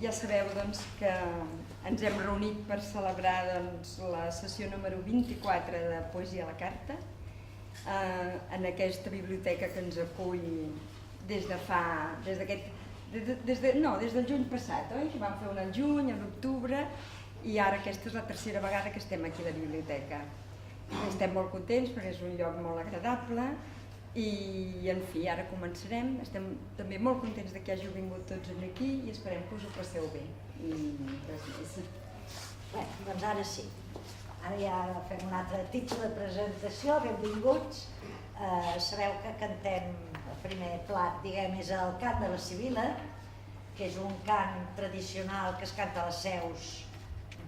Ja sabeu que ens hem reunit per celebrar la sessió número 24 de Poesia a la Carta en aquesta biblioteca que ens acull des del juny passat, oi? Que vam fer una al juny, a l'octubre, i ara aquesta és la tercera vegada que estem aquí a la biblioteca. Estem molt contents perquè és un lloc molt agradable i, en fi, ara començarem. Estem també molt contents que hàgiu vingut tots aquí i esperem que us ho passeu bé. Bé, doncs ara sí. Ara ja fem un altre títol de presentació. Benvinguts. Sabeu que cantem el primer plat, diguem, és el cant de la Sibila, que és un cant tradicional que es canta a les seus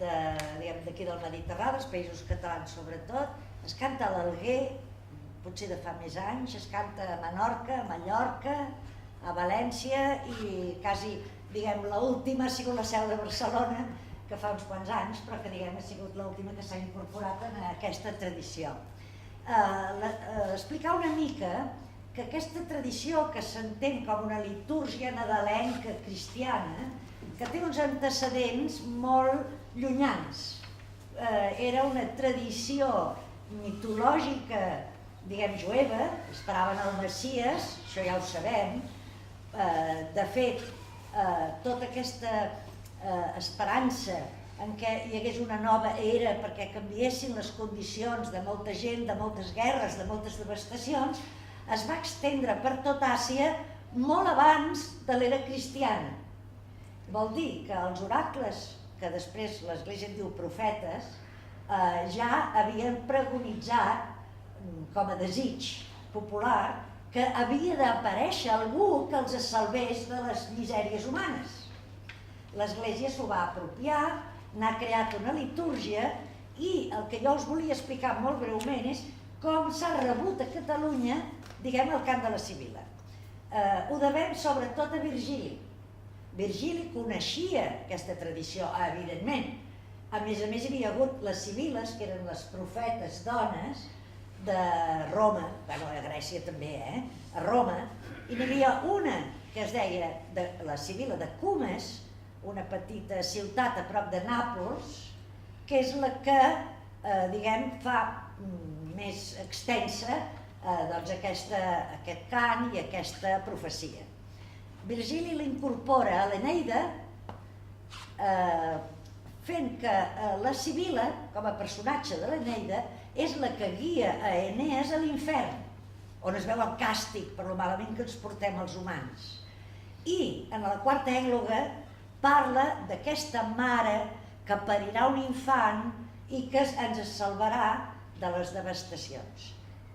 d'aquí del Mediterrani, dels Països Catalans sobretot. Es canta a l'Alguer, potser de fa més anys, es canta a Menorca, a Mallorca, a València i quasi, diguem, l'última ha sigut la Seu de Barcelona, que fa uns quants anys, però que, diguem, ha sigut l'última que s'ha incorporat en aquesta tradició. Explicar una mica que aquesta tradició, que s'entén com una litúrgia nadalenca cristiana, que té uns antecedents molt llunyans. Era una tradició mitològica, diguem, jueva, esperaven el Messies, això ja ho sabem. De fet, tota aquesta esperança en què hi hagués una nova era perquè canviessin les condicions de molta gent, de moltes guerres, de moltes devastacions, es va estendre per tot Àsia molt abans de l'era cristiana. Vol dir que els oracles, que després l'Església en diu profetes, ja havien preconitzat, com a desig popular, que havia d'aparèixer algú que els salvés de les misèries humanes. L'Església s'ho va apropiar, n'ha creat una litúrgia i el que jo us volia explicar molt breument és com s'ha rebut a Catalunya, diguem, el cant de la Sibila. Ho devem sobretot a Virgili. Virgili coneixia aquesta tradició, evidentment. A més, hi havia hagut les Sibiles, que eren les profetes dones de Roma, bueno, a Grècia també, a Roma, i n'hi havia una que es deia la Sibila de Cumes, una petita ciutat a prop de Nàpols, que és la que, diguem, fa més extensa aquest cant i aquesta profecia. Virgili l'incorpora a l'Eneida fent que la Sibila, com a personatge de l'Eneida, és la que guia a Enees a l'infern, on es veu el càstig per lo malament que ens portem els humans. I en la quarta ègloga parla d'aquesta mare que parirà un infant i que ens salvarà de les devastacions.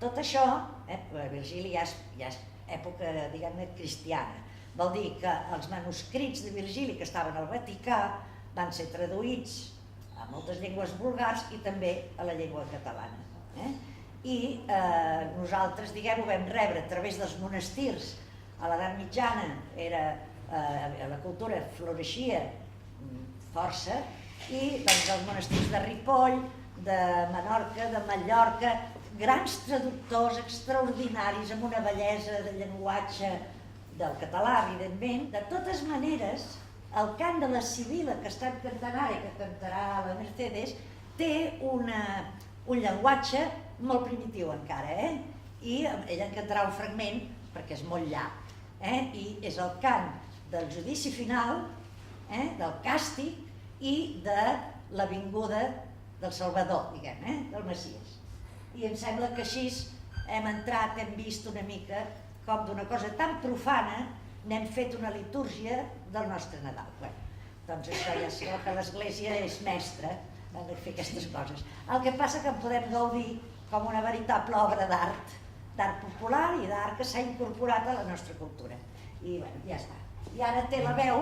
Tot això, Virgili ja és època, diguem-ne, cristiana. Vol dir que els manuscrits de Virgili que estaven al Vaticà van ser traduïts a moltes llengües vulgars i també a la llengua catalana. I nosaltres, diguem, ho vam rebre a través dels monestirs. A l'edat mitjana la cultura floreixia força i els monestirs de Ripoll, de Menorca, de Mallorca, grans traductors extraordinaris amb una bellesa de llenguatge del català, evidentment. De totes maneres, el cant de la Sibila que estem cantant ara i que cantarà la Mercedes té un llenguatge molt primitiu encara, i ella en cantarà un fragment perquè és molt llarg, i és el cant del judici final, del càstig i de la vinguda del Salvador, diguem, del Messies. I em sembla que així hem entrat, hem vist una mica com d'una cosa tan profana n'hem fet una litúrgia del nostre Nadal. Doncs això ja sabeu que l'Església és mestra en fer aquestes coses. El que passa que en podem gaudir com una veritable obra d'art popular i d'art que s'ha incorporat a la nostra cultura. I ja està. I ara té la veu,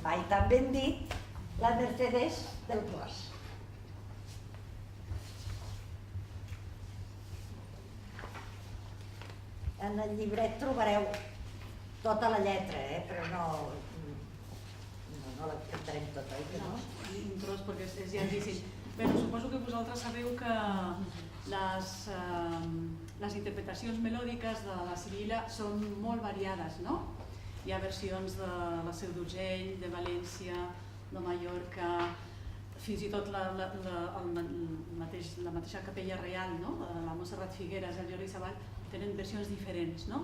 mai tan ben dit, la Mercedes del Clos. En el llibret trobareu tota la lletra, però no la cantarem tota, oi que no? Un tros perquè és llarguíssim. Bé, suposo que vosaltres sabeu que les interpretacions melòdiques de la Sibila són molt variades, no? Hi ha versions de la Seu d'Urgell, de València, de Mallorca, fins i tot la mateixa Capella Reial, no? La Montserrat Figueras, el Jordi Savall, tenen versions diferents. No?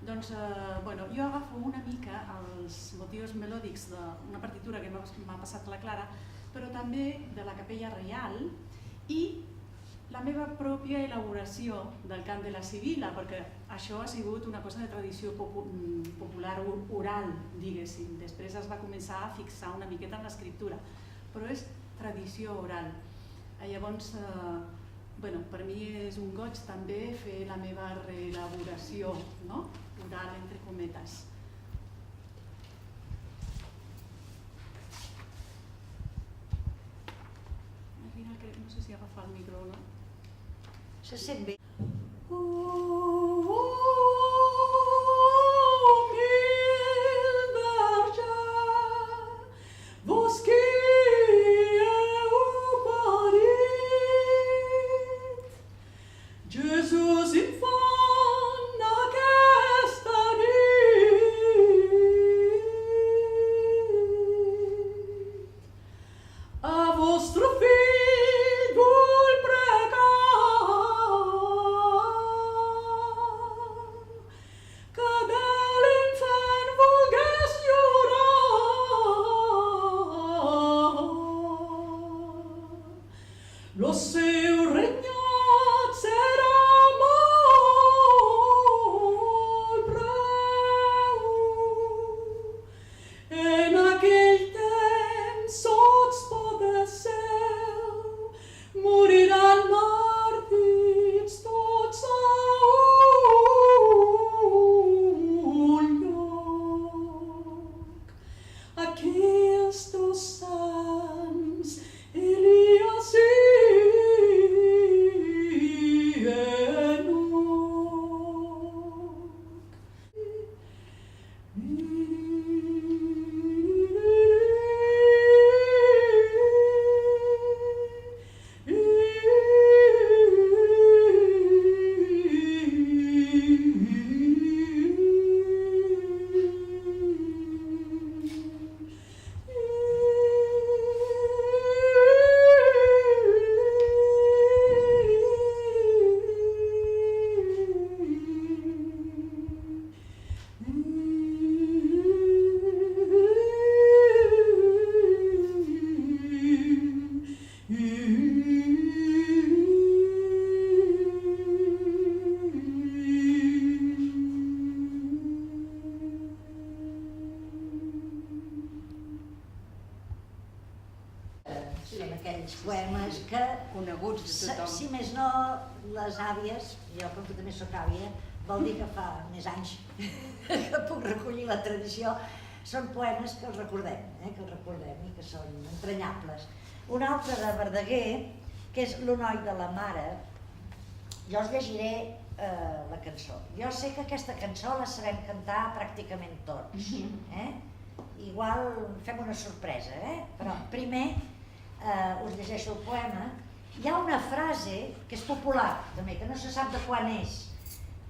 Doncs jo agafo una mica els motius melòdics d'una partitura que m'ha passat la Clara, però també de la Capella Reial i la meva pròpia elaboració del cant de la Sibila, perquè això ha sigut una cosa de tradició popular oral, diguéssim. Després es va començar a fixar una miqueta en l'escriptura, però és tradició oral. Llavors, per mi és un goig també fer la meva reelaboració, oral, entre cometes. No sé si agafa el micro o no. Se sent bé. Poemes que, coneguts de tothom. Si més no, les àvies, jo com que també soc àvia, vol dir que fa més anys que puc recollir la tradició, són poemes que els recordem i que són entranyables. Un altre de Verdaguer, que és L'Onoi de la Mare, jo us llegiré la cançó. Jo sé que aquesta cançó la sabem cantar pràcticament tots. Igual fem una sorpresa, però primer us llegeixo el poema. Hi ha una frase que és popular, també, que no se sap de quan és.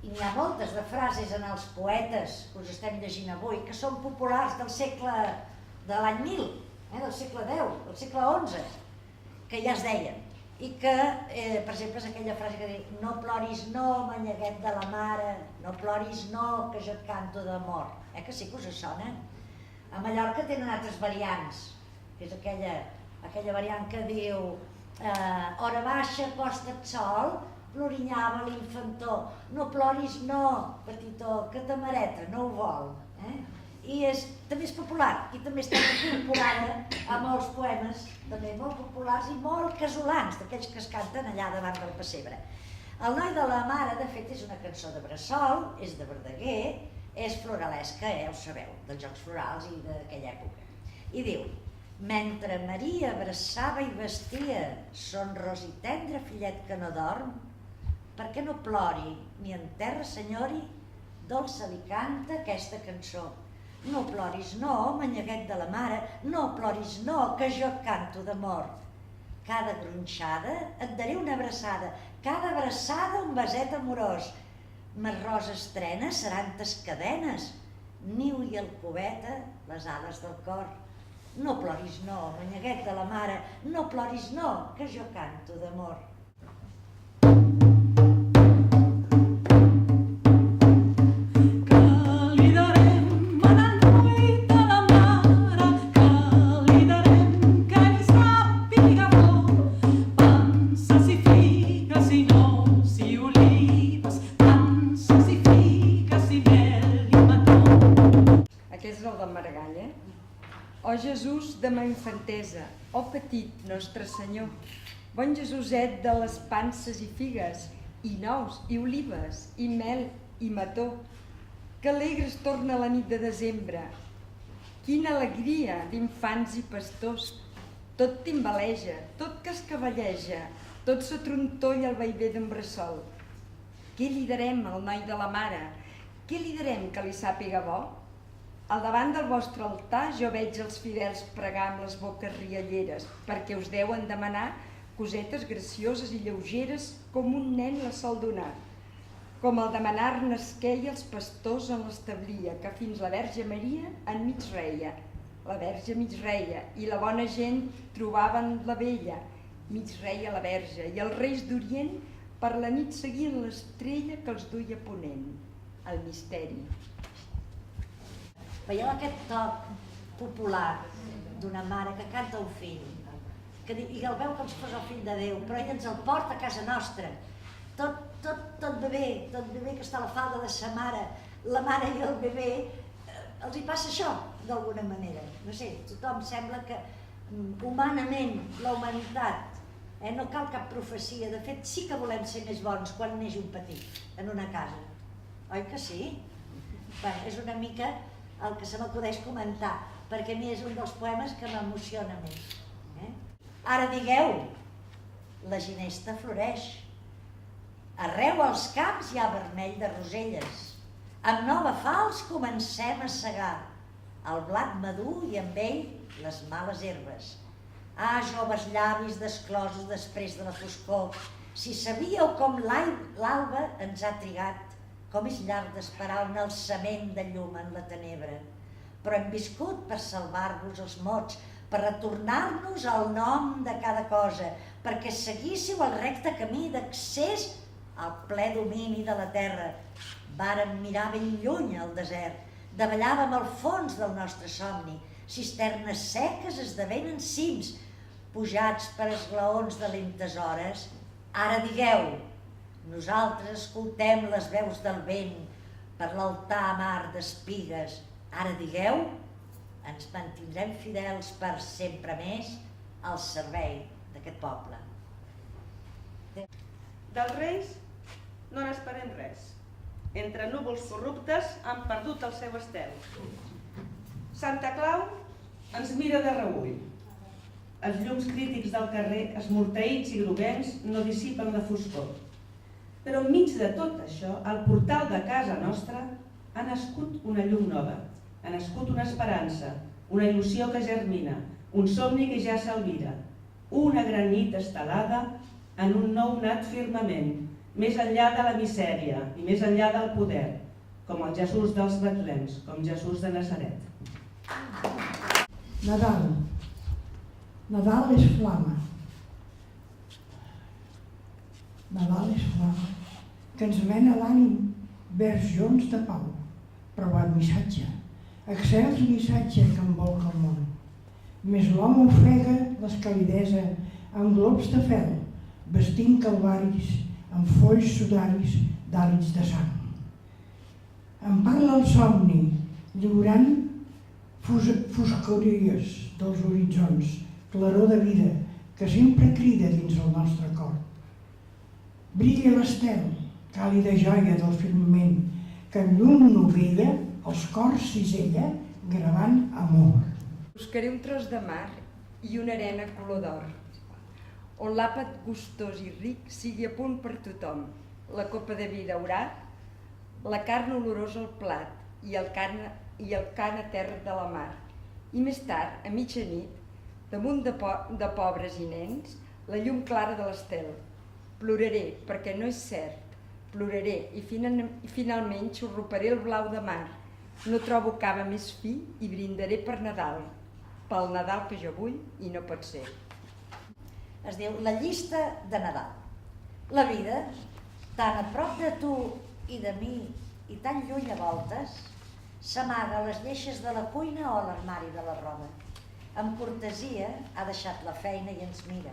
I n'hi ha moltes de frases en els poetes que us estem llegint avui que són populars del segle de l'any 1000, del segle X, del segle XI, que ja es deien. I que, per exemple, és aquella frase que diu: no ploris no, manyaguet de la mare, no ploris no, que jo et canto d'amor. Que sí que us sona? A Mallorca tenen altres variants, que és aquella variant que diu hora baixa, posta't sol, plorinyava l'infantó, no ploris no, petitó, que ta mareta no ho vol. I també és popular, i també està incorporada a molts poemes, també molt populars i molt casolans, d'aquells que es canten allà davant del pessebre. El Noi de la Mare, de fet, és una cançó de bressol, és de Verdaguer, és floralesca, ho sabeu, dels Jocs Florals i d'aquella època. I diu: mentre Maria abraçava i vestia son ros i tendre fillet que no dorm, per què no plori ni en terra senyori, dolça li canta aquesta cançó. No ploris no, manyaguet de la mare, no ploris no, que jo et canto d'amor. Cada gronxada et daré una abraçada, cada abraçada un beset amorós. Mes roses trenes seran tes cadenes, niu i el cubeta, les ales del cor. No ploris no, manyaguet de la mare, no ploris no, que jo canto d'amor. Aquest és el del Maragall, eh? Ó Jesús de ma infantesa, ó petit Nostre Senyor, bon Jesuset de les panses i figues, i nous, i olives, i mel, i mató, que alegres torna la nit de desembre. Quina alegria d'infants i pastors, tot timbaleja, tot cascavelleja, tot s'atrontolla al vaivé d'un bressol. Què li darem al noi de la mare? Què li darem que li sàpiga bo? Al davant del vostre altar jo veig els fidels pregar amb les boques rialleres, perquè us deuen demanar cosetes gracioses i lleugeres com un nen les sol donar. Com el demanar nasqueia els pastors en l'establia, que fins la Verge Maria enmig reia. La Verge mig reia, i la bona gent trobaven la vella. Mig reia la Verge, i els reis d'Orient per la nit seguien l'estrella que els duia a ponent, el misteri. Veieu aquest toc popular d'una mare que canta un fill, i el veu com si fos el fill de Déu, però ell ens el porta a casa nostra. Tot bebè que està a la falda de sa mare, la mare i el bebè, els hi passa això, d'alguna manera. No sé, tothom sembla que humanament, la humanitat, no cal cap profecia, de fet sí que volem ser més bons quan neix un petit en una casa. Oi que sí? Bé, és una mica el que se m'acudeix comentar, perquè a mi és un dels poemes que m'emociona més. Ara digueu, la ginesta floreix, arreu als camps hi ha vermell de roselles, amb nova falç comencem a segar, el blat madur i amb ell les males herbes. Ah, joves llavis desclosos després de la foscor, si sabíeu com l'alba ens ha trigat, com és llarg d'esperar un alçament de llum en la tenebra. Però hem viscut per salvar-vos els mots, per retornar-nos al nom de cada cosa, perquè seguíssiu el recte camí d'accés al ple domini de la terra. Vàrem mirar ben lluny al desert, davallàvem al fons del nostre somni, cisternes seques esdevenen cims, pujats per esglaons de lentes hores. Ara digueu, nosaltres escoltem les veus del vent per l'altar amar d'espigues. Ara digueu, ens mantindrem fidels per sempre més al servei d'aquest poble. Dels reis no n'esperem res. Entre núvols corruptes han perdut el seu estel. Santa Clau ens mira de reüll. Els llums crítics del carrer, esmorteïts i groguencs, no dissipen la foscor. Però enmig de tot això, al portal de casa nostra, ha nascut una llum nova, ha nascut una esperança, una il·lusió que germina, un somni que ja s'albira, una gran nit estelada en un nou nat firmament, més enllà de la misèria i més enllà del poder, com el Jesús dels Betlems, com Jesús de Nazaret. Nadal. Nadal és flama. Nadal és flama, que ens mena l'ànim vers joncs de pau, preuat missatge, excels missatge que envolca el món. Més l'home ofega l'escalidesa amb globs de fel, vestint calvaris amb folls sudaris d'hàlits de sang. Em parla el somni, lliurant foscories dels horitzons, claror de vida que sempre crida dins el nostre cor. Brilla l'estel, càlida joia del firmament, que en llum novella els cors cisella gravant amor. Buscaré un tros de mar i una arena color d'or, on l'àpat gustós i ric sigui a punt per tothom, la copa de vi daurat, la carn olorosa al plat i el cant a terra de la mar. I més tard, a mitjanit, damunt de pobres i nens, la llum clara de l'estel. Ploraré, perquè no és cert, ploraré i finalment xurruparé el blau de mar, No trobo cava més fi i brindaré per Nadal, pel Nadal que jo vull i no pot ser. Es diu La llista de Nadal. La vida, tan a prop de tu i de mi i tan lluny a voltes, s'amaga a les lleixes de la cuina o a l'armari de la roba. Amb cortesia ha deixat la feina i ens mira.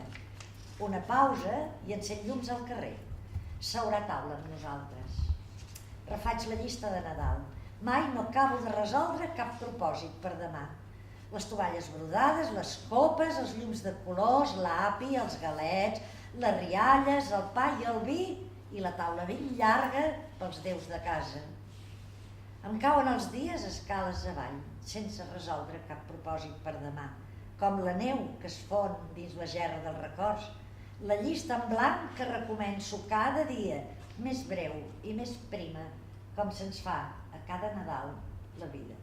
Una pausa i encén llums al carrer. Seurà a taula amb nosaltres. Refaig la llista de Nadal. Mai no acabo de resoldre cap propòsit per demà. Les tovalles brodades, les copes, els llums de colors, l'api, els galets, les rialles, el pa i el vi i la taula ben llarga pels déus de casa. Em cauen els dies escales avall, sense resoldre cap propòsit per demà, com la neu que es fon dins la gerra dels records, la llista en blanc que recomenço cada dia, més breu i més prima, com se'ns fa a cada Nadal la vida.